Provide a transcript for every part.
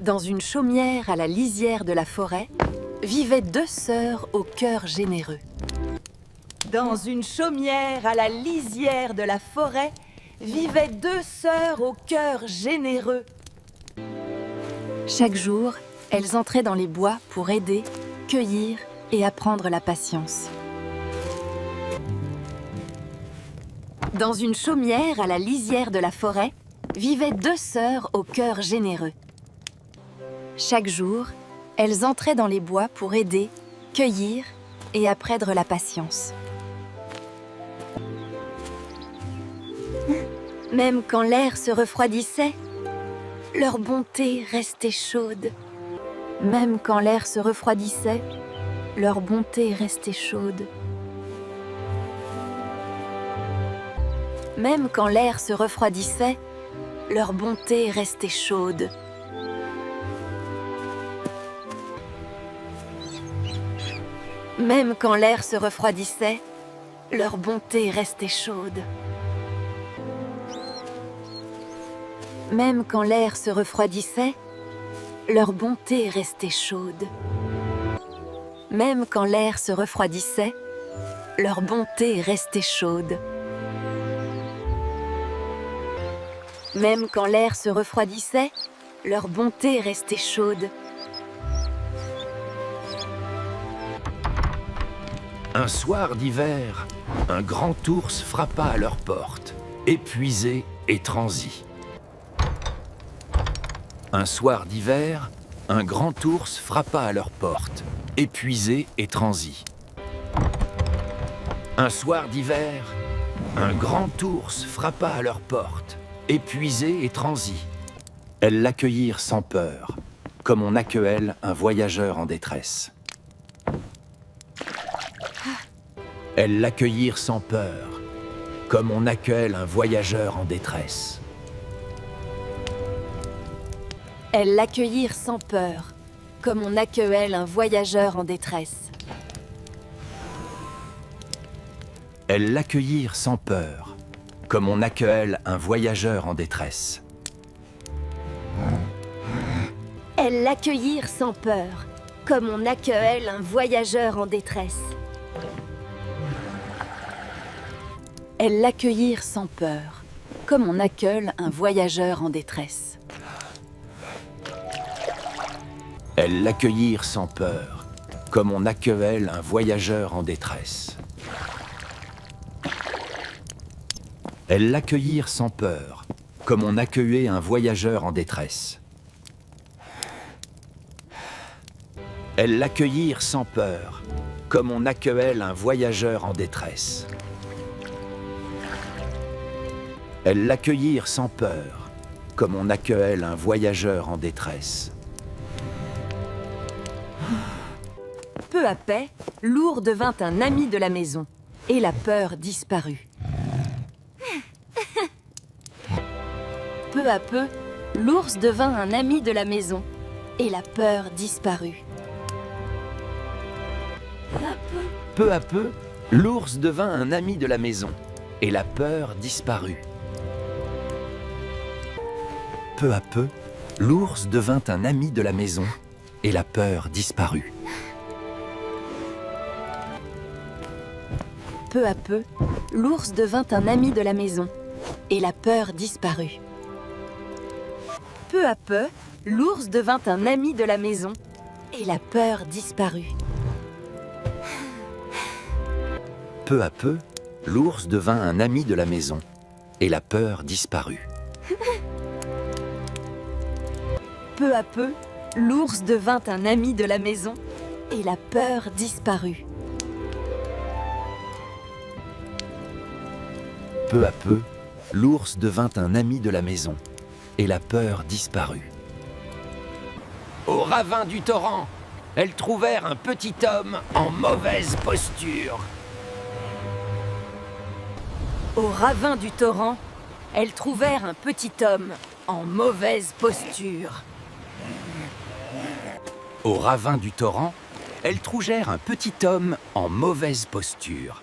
Dans une chaumière à la lisière de la forêt, vivaient deux sœurs au cœur généreux. Dans une chaumière à la lisière de la forêt, vivaient deux sœurs au cœur généreux. Chaque jour, elles entraient dans les bois pour aider, cueillir et apprendre la patience. Dans une chaumière à la lisière de la forêt, vivaient deux sœurs au cœur généreux. Chaque jour, elles entraient dans les bois pour aider, cueillir et apprendre la patience. Même quand l'air se refroidissait, leur bonté restait chaude. Même quand l'air se refroidissait, leur bonté restait chaude. Même quand l'air se refroidissait, leur bonté restait chaude. Même quand l'air se refroidissait, leur bonté restait chaude. Même quand l'air se refroidissait, leur bonté restait chaude. Même quand l'air se refroidissait, leur bonté restait chaude. Même quand l'air se refroidissait, leur bonté restait chaude. Un soir d'hiver, un grand ours frappa à leur porte, épuisé et transi. Un soir d'hiver, un grand ours frappa à leur porte, épuisé et transi. Un soir d'hiver, un grand ours frappa à leur porte, épuisé et transi. Elles l'accueillirent sans peur, comme on accueille un voyageur en détresse. Elles l'accueillirent sans peur, comme on accueille un voyageur en détresse. Elles l'accueillirent sans peur, comme on accueille un voyageur en détresse. Elles l'accueillirent sans peur, comme on accueille un voyageur en détresse. Elles l'accueillirent sans peur, comme on accueille un voyageur en détresse. Elles l'accueillirent sans peur, comme on accueille un voyageur en détresse. Elles l'accueillirent sans peur, comme on accueille un voyageur en détresse. Elles l'accueillirent sans peur, comme on accueillait un voyageur en détresse. Elles l'accueillirent sans peur, comme on accueille un voyageur en détresse. Elles l'accueillirent sans peur, comme on accueille un voyageur en détresse. Peu à peu, l'ours devint un ami de la maison, et la peur disparut. Peu à peu, l'ours devint un ami de la maison, et la peur disparut. Peu à peu, l'ours devint un ami de la maison, et la peur disparut. Peu à peu, l'ours devint un ami de la maison, et la peur disparut. Peu à peu, l'ours devint un ami de la maison, et la peur disparut. Peu à peu, l'ours devint un ami de la maison, et la peur disparut. Peu à peu, l'ours devint un ami de la maison, et la peur disparut. Peu à peu, l'ours devint un ami de la maison, et la peur disparut. Peu à peu, l'ours devint un ami de la maison, et la peur disparut. Au ravin du torrent, elles trouvèrent un petit homme en mauvaise posture. Au ravin du torrent, elles trouvèrent un petit homme en mauvaise posture. Au ravin du torrent, elles trouvèrent un petit homme en mauvaise posture.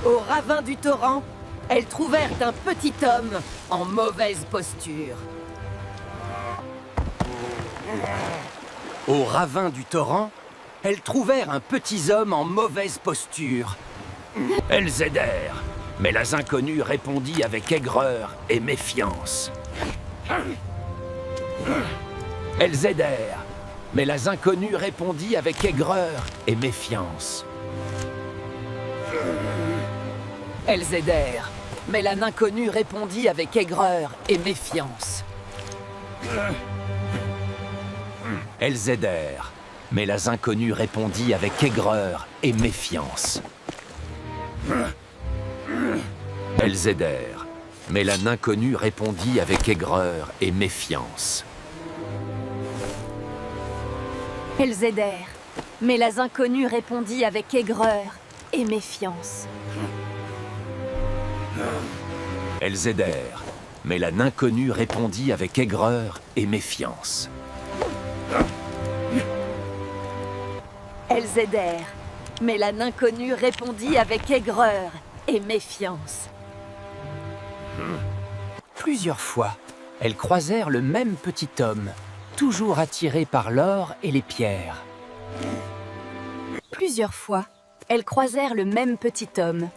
Au ravin du torrent, elles trouvèrent un petit homme en mauvaise posture. Au ravin du torrent, elles trouvèrent un petit homme en mauvaise posture. Elles aidèrent, mais la inconnue répondit avec aigreur et méfiance. Elles aidèrent, mais la inconnue répondit avec aigreur et méfiance. Elles aidèrent, mais la inconnue répondit avec aigreur et méfiance. Elles aidèrent, mais la inconnue répondit avec aigreur et méfiance. Elles aidèrent, mais la inconnue répondit avec aigreur et méfiance. Elles aidèrent, mais la inconnue répondit avec aigreur et méfiance. Elles aidèrent, mais la inconnue répondit avec aigreur et méfiance. Elles aidèrent, mais la inconnue répondit avec aigreur et méfiance. Plusieurs fois, elles croisèrent le même petit homme, toujours attiré par l'or et les pierres. Plusieurs fois, elles croisèrent le même petit homme,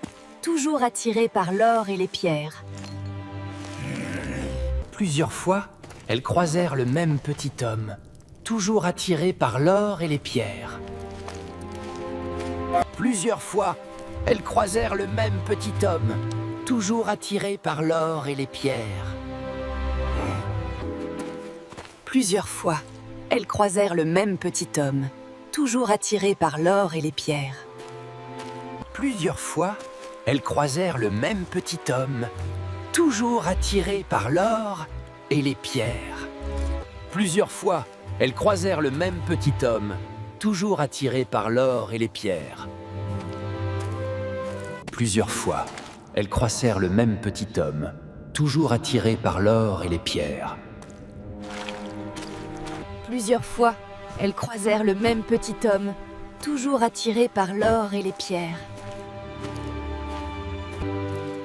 toujours attiré par l'or et les pierres. Plusieurs fois, elles croisèrent le même petit homme, toujours attiré par l'or et les pierres. Plusieurs fois, elles croisèrent le même petit homme, toujours attiré par l'or et les pierres. Plusieurs fois, elles croisèrent le même petit homme, toujours attiré par l'or et les pierres. Plusieurs fois, elles croisèrent le même petit homme, toujours attiré par l'or et les pierres. Plusieurs fois, elles croisèrent le même petit homme, toujours attiré par l'or et les pierres. Plusieurs fois, elles croisèrent le même petit homme, toujours attiré par l'or et les pierres. Plusieurs fois, elles croisèrent le même petit homme, toujours attiré par l'or et les pierres.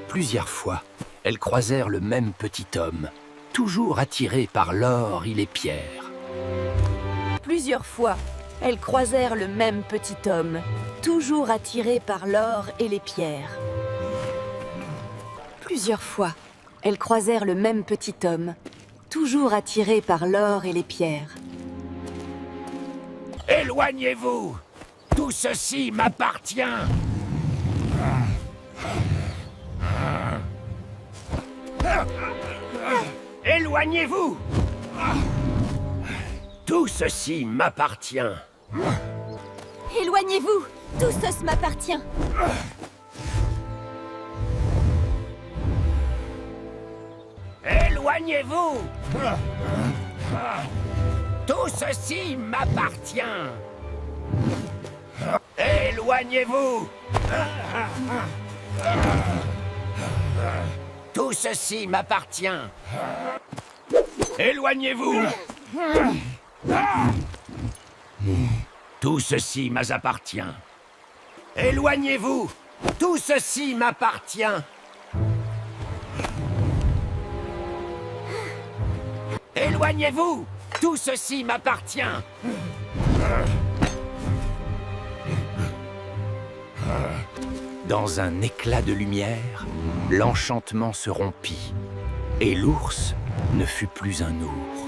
Plusieurs fois, elles croisèrent le même petit homme, toujours attiré par l'or et les pierres. Plusieurs fois, elles croisèrent le même petit homme, toujours attiré par l'or et les pierres. Plusieurs fois, elles croisèrent le même petit homme, toujours attiré par l'or et les pierres. Éloignez-vous! Tout ceci m'appartient! Éloignez-vous! Tout ceci m'appartient! Éloignez-vous! Tout ceci m'appartient! Éloignez-vous! Tout ceci m'appartient! Éloignez-vous! Tout ceci m'appartient! Éloignez-vous! Tout ceci m'appartient! Éloignez-vous! Tout ceci m'appartient! Éloignez-vous! Tout ceci m'appartient! Dans un éclat de lumière, l'enchantement se rompit, et l'ours ne fut plus un ours.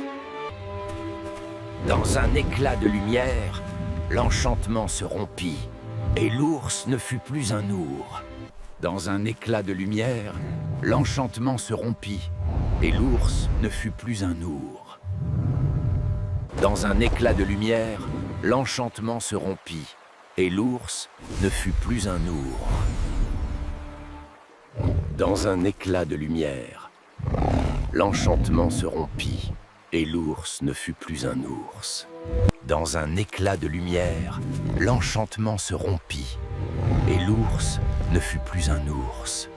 Dans un éclat de lumière, l'enchantement se rompit, et l'ours ne fut plus un ours. Dans un éclat de lumière, l'enchantement se rompit, et l'ours ne fut plus un ours. Dans un éclat de lumière, l'enchantement se rompit, et l'ours ne fut plus un ours. Dans un éclat de lumière, l'enchantement se rompit, et l'ours ne fut plus un ours. Dans un éclat de lumière, l'enchantement se rompit, et l'ours ne fut plus un ours.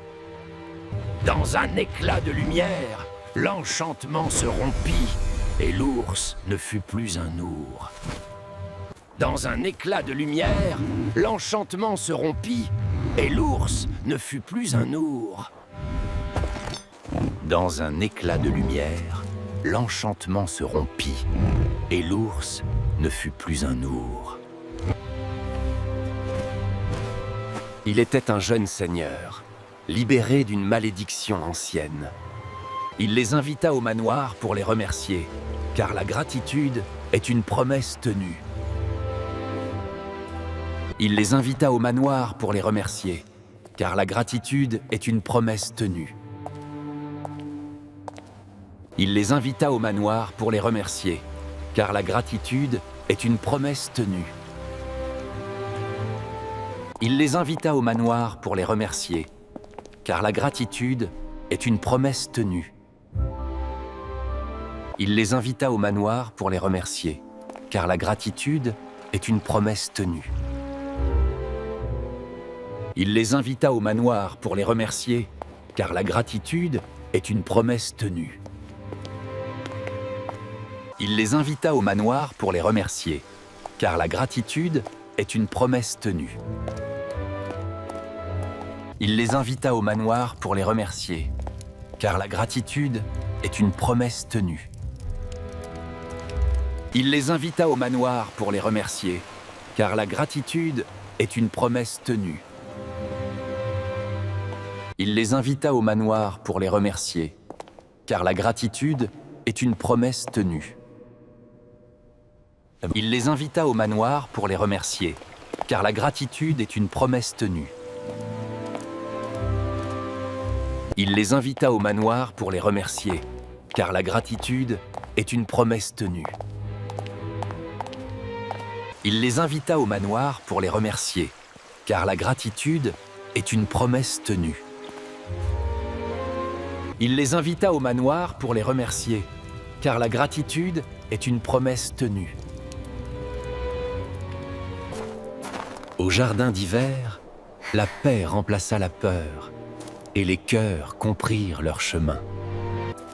Dans un éclat de lumière, l'enchantement se rompit, et l'ours ne fut plus un ours. Dans un éclat de lumière, l'enchantement se rompit, et l'ours ne fut plus un ours. Dans un éclat de lumière, l'enchantement se rompit, et l'ours ne fut plus un ours. Il était un jeune seigneur, libéré d'une malédiction ancienne. Il les invita au manoir pour les remercier, car la gratitude est une promesse tenue. Il les invita au manoir pour les remercier, car la gratitude est une promesse tenue. Il les invita au manoir pour les remercier, car la gratitude est une promesse tenue. Il les invita au manoir pour les remercier, car la gratitude est une promesse tenue. Il les invita au manoir pour les remercier, car la gratitude est une promesse tenue. Il les invita au manoir pour les remercier, car la gratitude est une promesse tenue. Il les invita au manoir pour les remercier, car la gratitude est une promesse tenue. Il les invita au manoir pour les remercier, car la gratitude est une promesse tenue. Il les invita au manoir pour les remercier, car la gratitude est une promesse tenue. Il les invita au manoir pour les remercier, car la gratitude est une promesse tenue. Il les invita au manoir pour les remercier, car la gratitude est une promesse tenue. Il les invita au manoir pour les remercier, car la gratitude est une promesse tenue. Il les invita au manoir pour les remercier, car la gratitude est une promesse tenue. Il les invita au manoir pour les remercier, car la gratitude est une promesse tenue. Au jardin d'hiver, la paix remplaça la peur, et les cœurs comprirent leur chemin.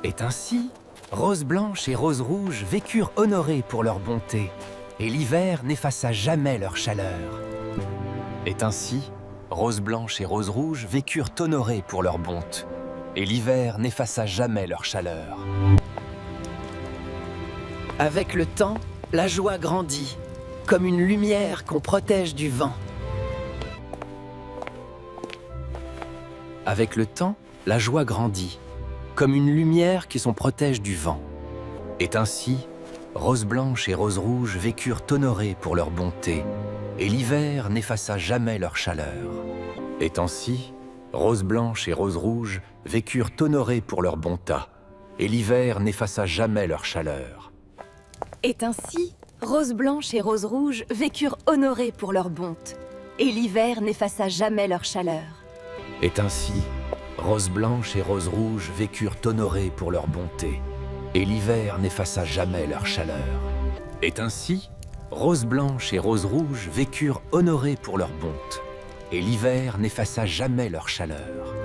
Et ainsi, Rose Blanche et Rose Rouge vécurent honorées pour leur bonté, et l'hiver n'effaça jamais leur chaleur. Et ainsi, Rose Blanche et Rose Rouge vécurent honorées pour leur bonté, et l'hiver n'effaça jamais leur chaleur. Avec le temps, la joie grandit, comme une lumière qu'on protège du vent. Avec le temps, la joie grandit, comme une lumière qui s'en protège du vent. Et ainsi, Rose Blanche et Rose Rouge vécurent honorées pour leur bonté, et l'hiver n'effaça jamais leur chaleur. Et ainsi, Rose Blanche et Rose Rouge vécurent honorées pour leur bonté, et l'hiver n'effaça jamais leur chaleur. Et ainsi, Rose Blanche et Rose Rouge vécurent honorées pour leur bonté, et l'hiver n'effaça jamais leur chaleur. Et ainsi, Rose Blanche et Rose Rouge vécurent honorées pour leur bonté, et l'hiver n'effaça jamais leur chaleur. Et ainsi, Rose Blanche et Rose Rouge vécurent honorées pour leur bonté, et l'hiver n'effaça jamais leur chaleur.